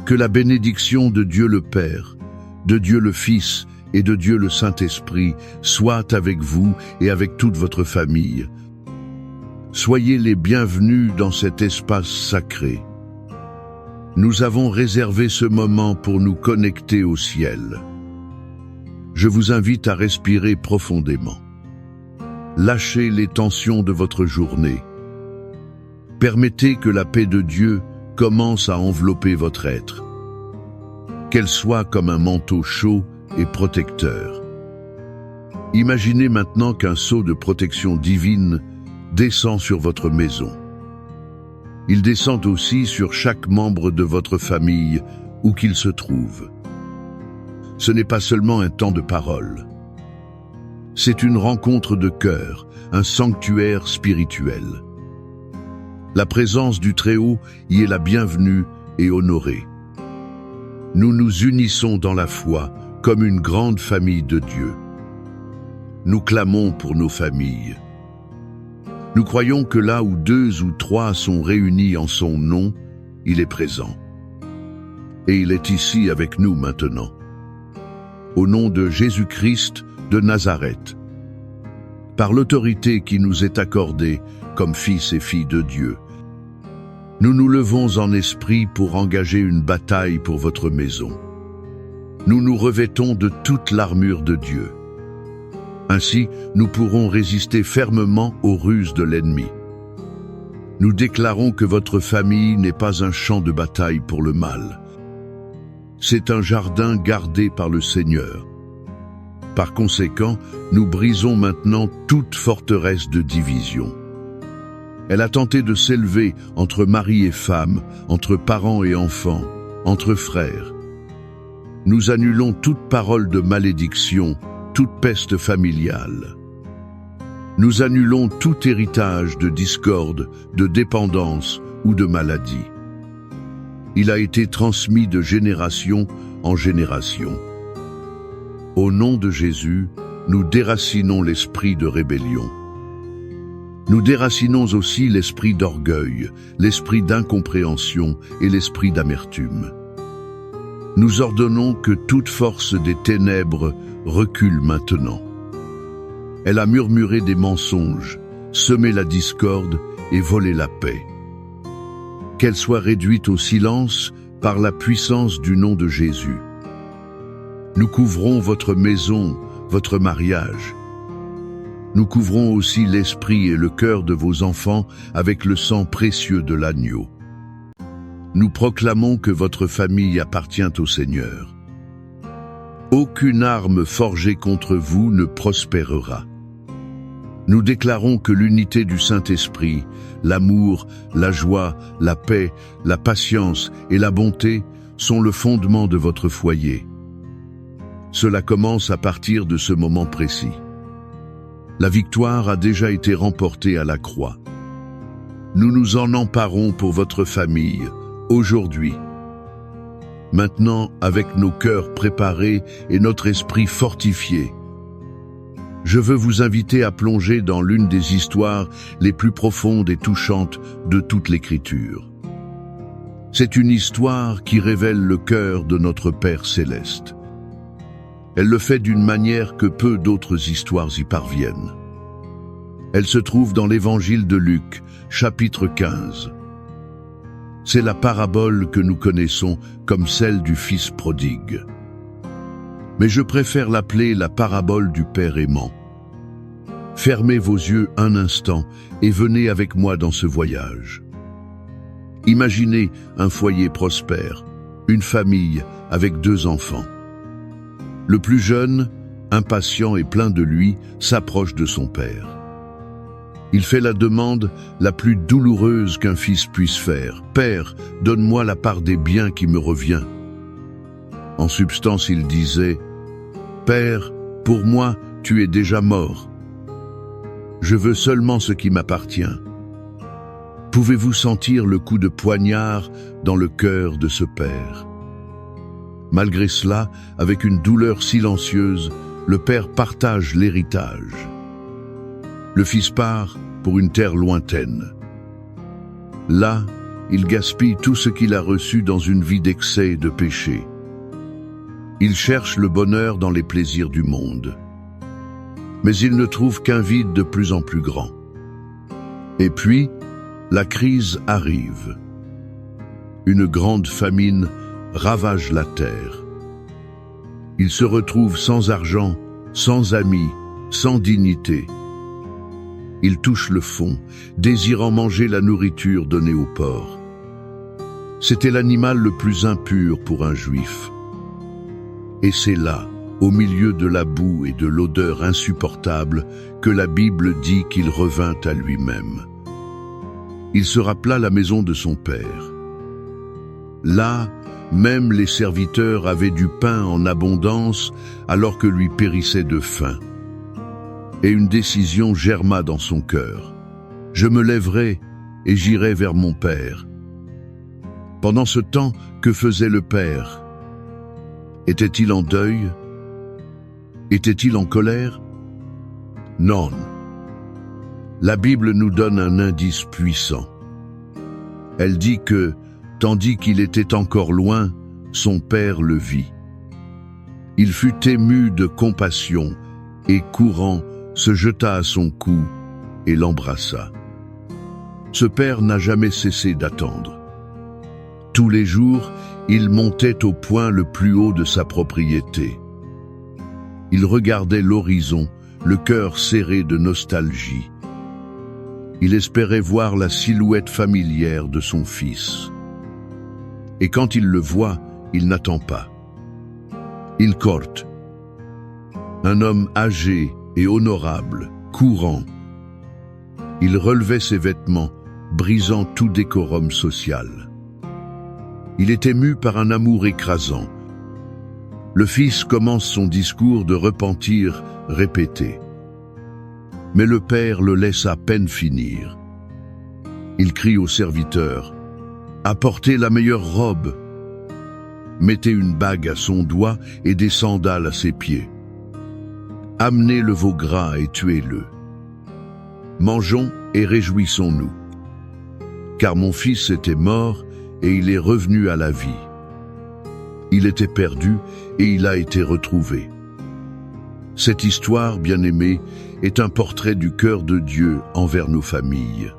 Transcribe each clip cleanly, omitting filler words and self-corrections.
Que la bénédiction de Dieu le Père, de Dieu le Fils et de Dieu le Saint-Esprit soit avec vous et avec toute votre famille. Soyez les bienvenus dans cet espace sacré. Nous avons réservé ce moment pour nous connecter au ciel. Je vous invite à respirer profondément. Lâchez les tensions de votre journée. Permettez que la paix de Dieu commence à envelopper votre être. Qu'elle soit comme un manteau chaud et protecteur. Imaginez maintenant qu'un sceau de protection divine descend sur votre maison. Il descend aussi sur chaque membre de votre famille, où qu'il se trouve. Ce n'est pas seulement un temps de parole. C'est une rencontre de cœur, un sanctuaire spirituel. La présence du Très-Haut y est la bienvenue et honorée. Nous nous unissons dans la foi comme une grande famille de Dieu. Nous clamons pour nos familles. Nous croyons que là où 2 ou 3 sont réunis en son nom, il est présent. Et il est ici avec nous maintenant. Au nom de Jésus-Christ de Nazareth, par l'autorité qui nous est accordée comme fils et filles de Dieu, nous nous levons en esprit pour engager une bataille pour votre maison. Nous nous revêtons de toute l'armure de Dieu. Ainsi, nous pourrons résister fermement aux ruses de l'ennemi. Nous déclarons que votre famille n'est pas un champ de bataille pour le mal. C'est un jardin gardé par le Seigneur. Par conséquent, nous brisons maintenant toute forteresse de division. Elle a tenté de s'élever entre mari et femme, entre parents et enfants, entre frères. Nous annulons toute parole de malédiction, toute peste familiale. Nous annulons tout héritage de discorde, de dépendance ou de maladie. Il a été transmis de génération en génération. Au nom de Jésus, nous déracinons l'esprit de rébellion. Nous déracinons aussi l'esprit d'orgueil, l'esprit d'incompréhension et l'esprit d'amertume. Nous ordonnons que toute force des ténèbres recule maintenant. Elle a murmuré des mensonges, semé la discorde et volé la paix. Qu'elle soit réduite au silence par la puissance du nom de Jésus. Nous couvrons votre maison, votre mariage. Nous couvrons aussi l'esprit et le cœur de vos enfants avec le sang précieux de l'agneau. Nous proclamons que votre famille appartient au Seigneur. Aucune arme forgée contre vous ne prospérera. Nous déclarons que l'unité du Saint-Esprit, l'amour, la joie, la paix, la patience et la bonté sont le fondement de votre foyer. Cela commence à partir de ce moment précis. La victoire a déjà été remportée à la croix. Nous nous en emparons pour votre famille, aujourd'hui. Maintenant, avec nos cœurs préparés et notre esprit fortifié, je veux vous inviter à plonger dans l'une des histoires les plus profondes et touchantes de toute l'Écriture. C'est une histoire qui révèle le cœur de notre Père céleste. Elle le fait d'une manière que peu d'autres histoires y parviennent. Elle se trouve dans l'Évangile de Luc, chapitre 15. C'est la parabole que nous connaissons comme celle du Fils prodigue. Mais je préfère l'appeler la parabole du Père aimant. Fermez vos yeux un instant et venez avec moi dans ce voyage. Imaginez un foyer prospère, une famille avec 2 enfants. Le plus jeune, impatient et plein de lui, s'approche de son père. Il fait la demande la plus douloureuse qu'un fils puisse faire. « Père, donne-moi la part des biens qui me revient. » En substance, il disait « Père, pour moi, tu es déjà mort. Je veux seulement ce qui m'appartient. » Pouvez-vous sentir le coup de poignard dans le cœur de ce père? Malgré cela, avec une douleur silencieuse, le père partage l'héritage. Le fils part pour une terre lointaine. Là, il gaspille tout ce qu'il a reçu dans une vie d'excès et de péché. Il cherche le bonheur dans les plaisirs du monde. Mais il ne trouve qu'un vide de plus en plus grand. Et puis, la crise arrive. Une grande famine ravage la terre. Il se retrouve sans argent, sans amis, sans dignité. Il touche le fond, désirant manger la nourriture donnée aux porcs. C'était l'animal le plus impur pour un juif. Et c'est là, au milieu de la boue et de l'odeur insupportable, que la Bible dit qu'il revint à lui-même. Il se rappela la maison de son père. Là, même les serviteurs avaient du pain en abondance alors que lui périssait de faim. Et une décision germa dans son cœur. Je me lèverai et j'irai vers mon père. Pendant ce temps, que faisait le père? Était-il en deuil? Était-il en colère? Non. La Bible nous donne un indice puissant. Elle dit que, tandis qu'il était encore loin, son père le vit. Il fut ému de compassion et courant, se jeta à son cou et l'embrassa. Ce père n'a jamais cessé d'attendre. Tous les jours, il montait au point le plus haut de sa propriété. Il regardait l'horizon, le cœur serré de nostalgie. Il espérait voir la silhouette familière de son fils. Et quand il le voit, il n'attend pas. Il court. Un homme âgé et honorable, courant. Il relevait ses vêtements, brisant tout décorum social. Il est ému par un amour écrasant. Le fils commence son discours de repentir répété. Mais le père le laisse à peine finir. Il crie au serviteur « Apportez la meilleure robe !» Mettez une bague à son doigt et des sandales à ses pieds. Amenez le veau gras et tuez-le. Mangeons et réjouissons-nous. Car mon fils était mort et il est revenu à la vie. Il était perdu et il a été retrouvé. Cette histoire, bien-aimée, est un portrait du cœur de Dieu envers nos familles.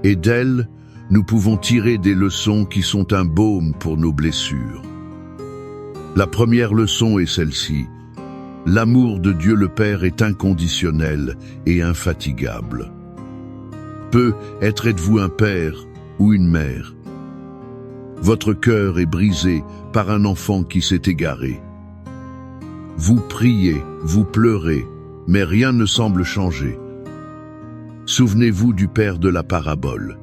Et d'elle, nous pouvons tirer des leçons qui sont un baume pour nos blessures. La première leçon est celle-ci. L'amour de Dieu le Père est inconditionnel et infatigable. Peut-être êtes-vous un père ou une mère. Votre cœur est brisé par un enfant qui s'est égaré. Vous priez, vous pleurez, mais rien ne semble changer. Souvenez-vous du père de la parabole.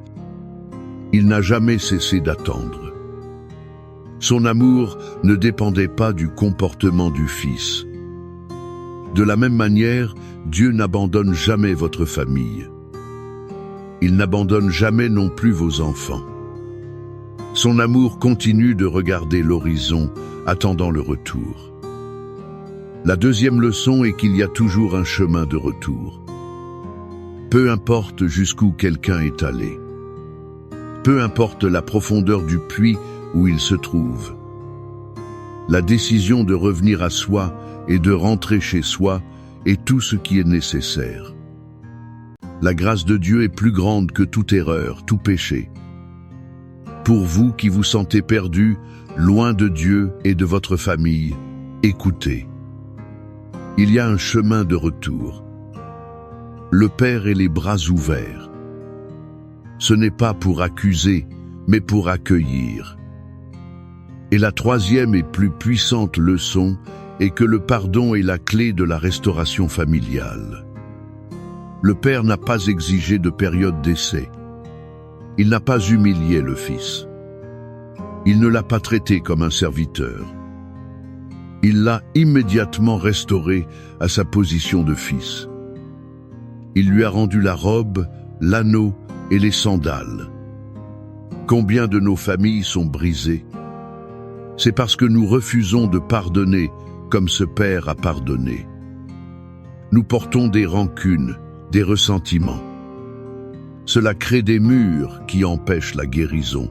Il n'a jamais cessé d'attendre. Son amour ne dépendait pas du comportement du fils. De la même manière, Dieu n'abandonne jamais votre famille. Il n'abandonne jamais non plus vos enfants. Son amour continue de regarder l'horizon, attendant le retour. La deuxième leçon est qu'il y a toujours un chemin de retour. Peu importe jusqu'où quelqu'un est allé. Peu importe la profondeur du puits où il se trouve. La décision de revenir à soi et de rentrer chez soi est tout ce qui est nécessaire. La grâce de Dieu est plus grande que toute erreur, tout péché. Pour vous qui vous sentez perdus, loin de Dieu et de votre famille, écoutez. Il y a un chemin de retour. Le Père est les bras ouverts. Ce n'est pas pour accuser, mais pour accueillir. Et la troisième et plus puissante leçon est que le pardon est la clé de la restauration familiale. Le Père n'a pas exigé de période d'essai. Il n'a pas humilié le Fils. Il ne l'a pas traité comme un serviteur. Il l'a immédiatement restauré à sa position de fils. Il lui a rendu la robe, l'anneau et les sandales. Combien de nos familles sont brisées? C'est parce que nous refusons de pardonner comme ce Père a pardonné. Nous portons des rancunes, des ressentiments. Cela crée des murs qui empêchent la guérison.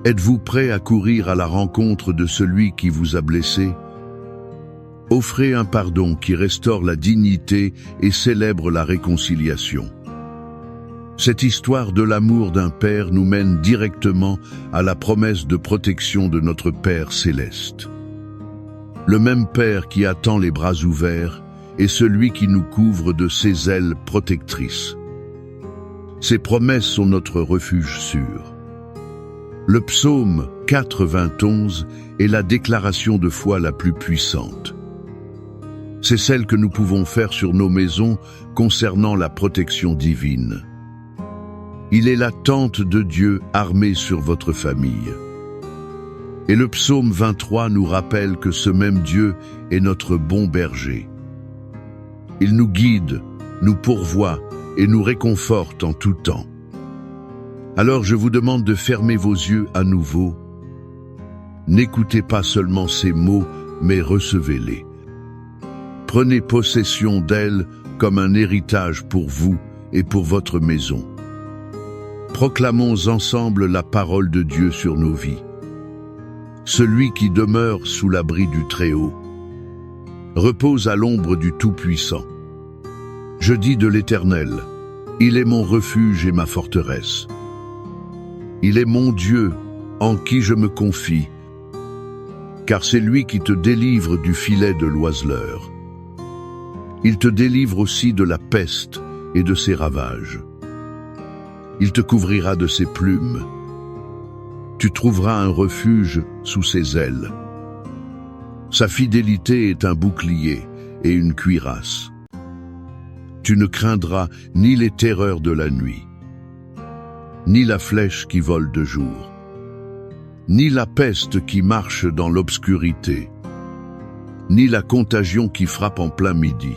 Êtes-vous prêt à courir à la rencontre de celui qui vous a blessé? Offrez un pardon qui restaure la dignité et célèbre la réconciliation. Cette histoire de l'amour d'un Père nous mène directement à la promesse de protection de notre Père céleste. Le même Père qui attend les bras ouverts est celui qui nous couvre de ses ailes protectrices. Ses promesses sont notre refuge sûr. Le psaume 91 est la déclaration de foi la plus puissante. C'est celle que nous pouvons faire sur nos maisons concernant la protection divine. Il est la tente de Dieu armée sur votre famille. Et le psaume 23 nous rappelle que ce même Dieu est notre bon berger. Il nous guide, nous pourvoit et nous réconforte en tout temps. Alors je vous demande de fermer vos yeux à nouveau. N'écoutez pas seulement ces mots, mais recevez-les. Prenez possession d'elles comme un héritage pour vous et pour votre maison. Proclamons ensemble la parole de Dieu sur nos vies. Celui qui demeure sous l'abri du Très-Haut repose à l'ombre du Tout-Puissant. Je dis de l'Éternel, il est mon refuge et ma forteresse. Il est mon Dieu en qui je me confie, car c'est lui qui te délivre du filet de l'oiseleur. Il te délivre aussi de la peste et de ses ravages. Il te couvrira de ses plumes. Tu trouveras un refuge sous ses ailes. Sa fidélité est un bouclier et une cuirasse. Tu ne craindras ni les terreurs de la nuit, ni la flèche qui vole de jour, ni la peste qui marche dans l'obscurité, ni la contagion qui frappe en plein midi.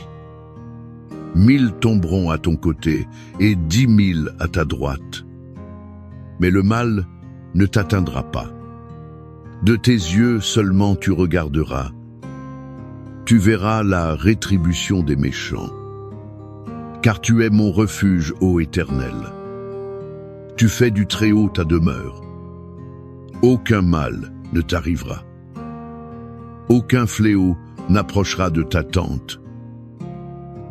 1000 tomberont à ton côté et 10 000 à ta droite. Mais le mal ne t'atteindra pas. De tes yeux seulement tu regarderas. Tu verras la rétribution des méchants. Car tu es mon refuge, ô Éternel. Tu fais du Très-Haut ta demeure. Aucun mal ne t'arrivera. Aucun fléau n'approchera de ta tente.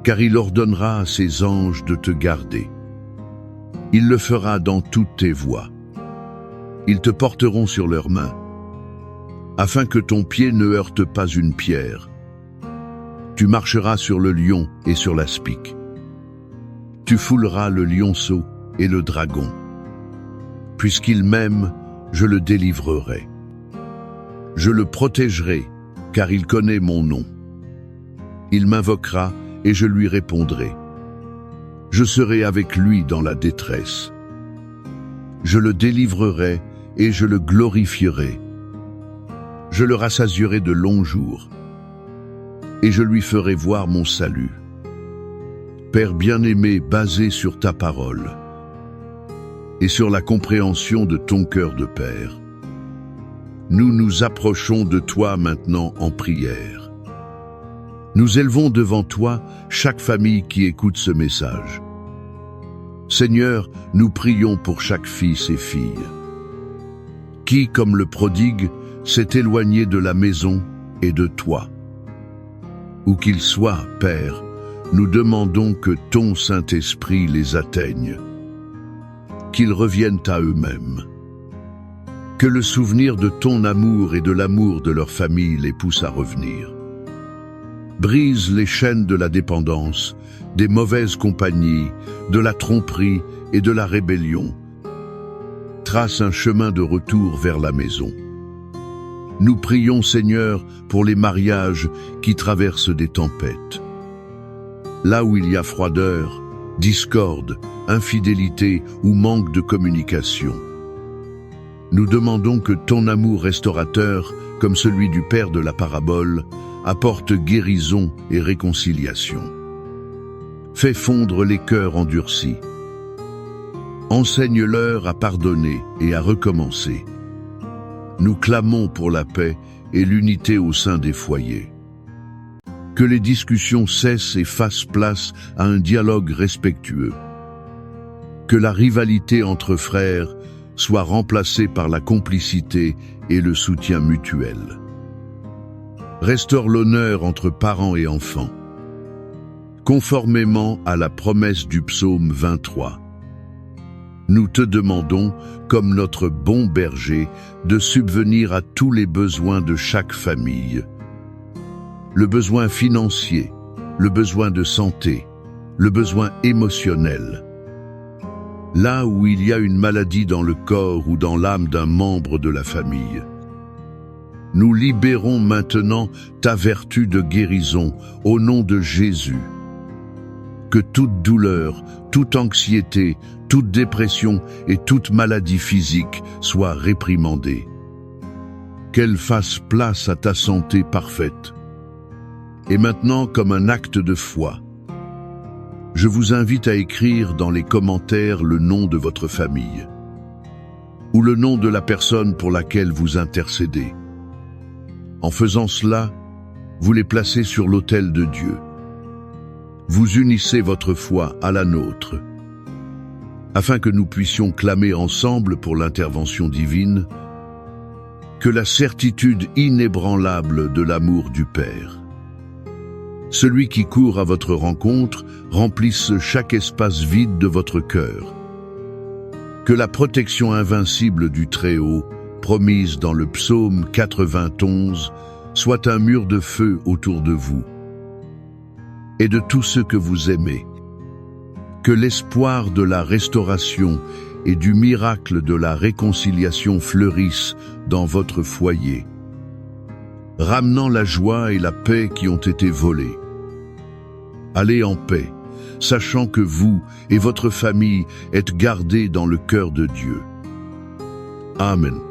Car il ordonnera à ses anges de te garder. Il le fera dans toutes tes voies. Ils te porteront sur leurs mains, afin que ton pied ne heurte pas une pierre. Tu marcheras sur le lion et sur l'aspic. Tu fouleras le lionceau et le dragon. Puisqu'il m'aime, je le délivrerai. Je le protégerai, car il connaît mon nom. Il m'invoquera et je lui répondrai. Je serai avec lui dans la détresse. Je le délivrerai et je le glorifierai. Je le rassasierai de longs jours et je lui ferai voir mon salut. Père bien-aimé, basé sur ta parole et sur la compréhension de ton cœur de Père, nous nous approchons de toi maintenant en prière. Nous élevons devant toi chaque famille qui écoute ce message. Seigneur, nous prions pour chaque fils et fille, qui, comme le prodigue, s'est éloigné de la maison et de toi. Où qu'ils soient, Père, nous demandons que ton Saint-Esprit les atteigne, qu'ils reviennent à eux-mêmes, que le souvenir de ton amour et de l'amour de leur famille les pousse à revenir. Brise les chaînes de la dépendance, des mauvaises compagnies, de la tromperie et de la rébellion. Trace un chemin de retour vers la maison. Nous prions, Seigneur, pour les mariages qui traversent des tempêtes. Là où il y a froideur, discorde, infidélité ou manque de communication, nous demandons que ton amour restaurateur, comme celui du Père de la parabole, apporte guérison et réconciliation. Fais fondre les cœurs endurcis. Enseigne-leur à pardonner et à recommencer. Nous clamons pour la paix et l'unité au sein des foyers. Que les discussions cessent et fassent place à un dialogue respectueux. Que la rivalité entre frères soit remplacée par la complicité et le soutien mutuel. Restaure l'honneur entre parents et enfants. Conformément à la promesse du psaume 23. Nous te demandons, comme notre bon berger, de subvenir à tous les besoins de chaque famille. Le besoin financier, le besoin de santé, le besoin émotionnel. Là où il y a une maladie dans le corps ou dans l'âme d'un membre de la famille. Nous libérons maintenant ta vertu de guérison au nom de Jésus. Que toute douleur, toute anxiété, toute dépression et toute maladie physique soient réprimandées. Qu'elle fasse place à ta santé parfaite. Et maintenant, comme un acte de foi, je vous invite à écrire dans les commentaires le nom de votre famille ou le nom de la personne pour laquelle vous intercédez. En faisant cela, vous les placez sur l'autel de Dieu. Vous unissez votre foi à la nôtre, afin que nous puissions clamer ensemble pour l'intervention divine, que la certitude inébranlable de l'amour du Père, celui qui court à votre rencontre, remplisse chaque espace vide de votre cœur. Que la protection invincible du Très-Haut, promise dans le psaume 91, soit un mur de feu autour de vous et de tous ceux que vous aimez. Que l'espoir de la restauration et du miracle de la réconciliation fleurissent dans votre foyer, ramenant la joie et la paix qui ont été volées. Allez en paix, sachant que vous et votre famille êtes gardés dans le cœur de Dieu. Amen.